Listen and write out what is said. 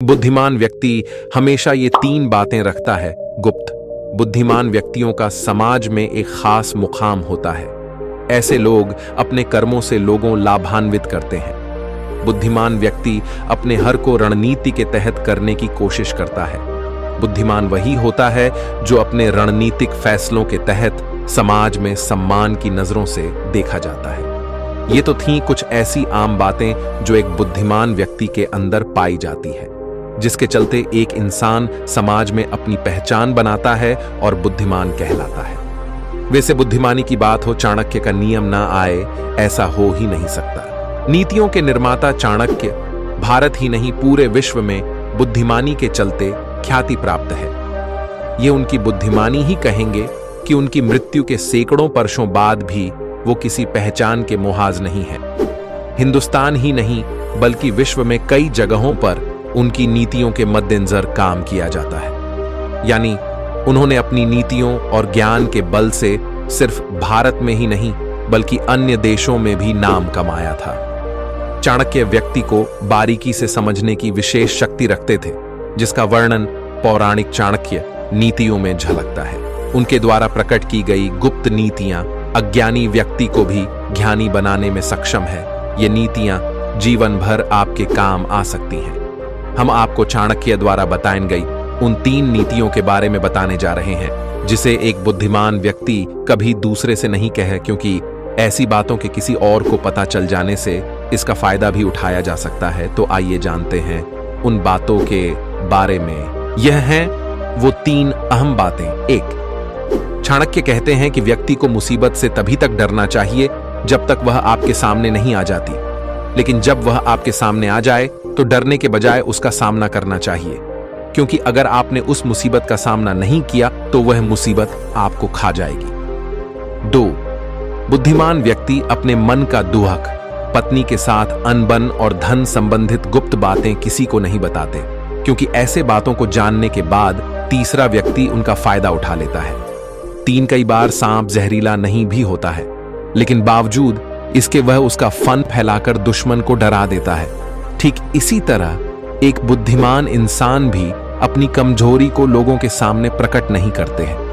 बुद्धिमान व्यक्ति हमेशा ये 3 बातें रखता है। गुप्त बुद्धिमान व्यक्तियों का समाज में एक खास मुकाम होता है। ऐसे लोग अपने कर्मों से लोगों लाभान्वित करते हैं। बुद्धिमान व्यक्ति अपने हर को रणनीति के तहत करने की कोशिश करता है। बुद्धिमान वही होता है जो अपने रणनीतिक फैसलों के तहत समाज में सम्मान की नजरों से देखा जाता है। ये तो थीं कुछ ऐसी आम बातें जो एक बुद्धिमान व्यक्ति के अंदर पाई जाती है, जिसके चलते एक इंसान समाज में अपनी पहचान बनाता है और बुद्धिमान कहलाता है। वैसे बुद्धिमानी की बात हो, चाणक्य का नियम ना आए, ऐसा हो ही नहीं सकता। नीतियों के निर्माता चाणक्य भारत ही नहीं पूरे विश्व में बुद्धिमानी के चलते ख्याति प्राप्त है। ये उनकी बुद्धिमानी ही कहेंगे कि उनकी मृत्यु के सैकड़ों वर्षों बाद भी वो किसी पहचान के मोहाज नहीं है। हिंदुस्तान ही नहीं बल्कि विश्व में कई जगहों पर उनकी नीतियों के मद्देनजर काम किया जाता है। यानी उन्होंने अपनी नीतियों और ज्ञान के बल से सिर्फ भारत में ही नहीं बल्कि अन्य देशों में भी नाम कमाया था। चाणक्य व्यक्ति को बारीकी से समझने की विशेष शक्ति रखते थे, जिसका वर्णन पौराणिक चाणक्य नीतियों में झलकता है। उनके द्वारा प्रकट की गई गुप्त नीतियां अज्ञानी व्यक्ति को भी ज्ञानी बनाने में सक्षम है। ये नीतियां जीवन भर आपके काम आ सकती हैं। हम आपको चाणक्य द्वारा बताई गई उन 3 नीतियों के बारे में बताने जा रहे हैं, जिसे एक बुद्धिमान व्यक्ति कभी दूसरे से नहीं कहे, क्योंकि ऐसी बातों के किसी और को पता चल जाने से इसका फायदा भी उठाया जा सकता है। तो आइए जानते हैं उन बातों के बारे में। यह हैं वो 3 अहम बातें। 1, चाणक्य कहते हैं कि व्यक्ति को मुसीबत से तभी तक डरना चाहिए जब तक वह आपके सामने नहीं आ जाती, लेकिन जब वह आपके सामने आ जाए तो डरने के बजाय उसका सामना करना चाहिए, क्योंकि अगर आपने उस मुसीबत का सामना नहीं किया तो वह मुसीबत आपको खा जाएगी। 2, बुद्धिमान व्यक्ति अपने मन का दुहक, पत्नी के साथ अनबन और धन संबंधित गुप्त बातें किसी को नहीं बताते, क्योंकि ऐसे बातों को जानने के बाद तीसरा व्यक्ति उनका फायदा उठा लेता है। 3, कई बार सांप जहरीला नहीं भी होता है, लेकिन बावजूद इसके वह उसका फन फैलाकर दुश्मन को डरा देता है। ठीक इसी तरह एक बुद्धिमान इंसान भी अपनी कमजोरी को लोगों के सामने प्रकट नहीं करते हैं।